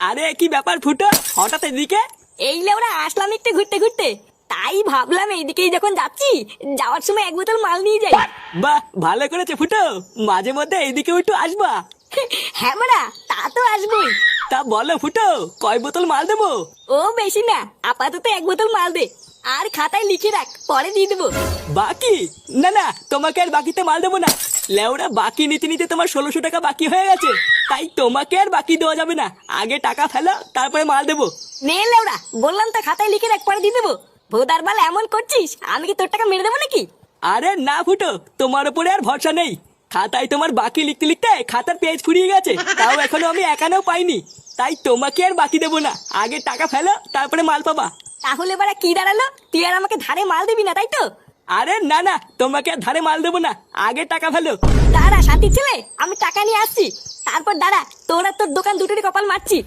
আরে কি ব্যাপার ফুটো, হঠাৎ এদিকে? এই লেওরা আসলাম একটু ঘুরতে ঘুরতে, তাই ভাবলাম এইদিকেই যখন যাচ্ছি যাওয়ার সময় এক বোতল মাল নিয়ে যাই। বাহ, ভালো করেছে ফুটো, মাঝে মধ্যে এইদিকেও একটু আসবা। হ্যাঁ মারা, তা তো আসবোই। তা বলো ফুটো, কয় বোতল মাল দেবো? ও বেশি না, আপাতত এক বোতল মাল দে, আর খাতায় লিখে রাখ, পরে দিয়ে দেবো। বাকি? না না, তোমাকে আর বাকিতে মাল দেবো না। লেওরা, বাকি নিতে নিতে তোমার 1600 টাকা বাকি হয়ে গেছে, তাই তোমাকে আর বাকি দেওয়া যাবে না। আগে টাকা ফেলো, তারপরে মাল দেবো। নে লেওরা, বললাম তো খাতায় লিখে রাখ, পরে দিয়ে দেবো। ভোদার বাল এমন করছিস, আমি কি তোর টাকা মেরে দেবো নাকি? আরে না ফুটো, তোমার উপরে আর ভরসা নেই। খাতায় তোমার বাকি লিখতে লিখতে খাতার পেজ ফুরিয়ে গেছে, তাও এখনো আমি একানেও পাইনি। তাই তোমাকে আর বাকি দেবো না, আগে টাকা ফেলো, তারপরে মাল পাবা। তাহলে বারা কি দাঁড়ালো, তুই আর আমাকে ধারে মাল দিবি না, তাই তো? আরে না না, তোমাকে আর ধারে মাল দেবো না, আগে টাকা ফেলো। দাঁড়া সাথী ছেলে, আমি টাকা নিয়ে আসছি, তারপর দাঁড়া, তোর আর তোর দোকান দুটোরই কপাল মারছি।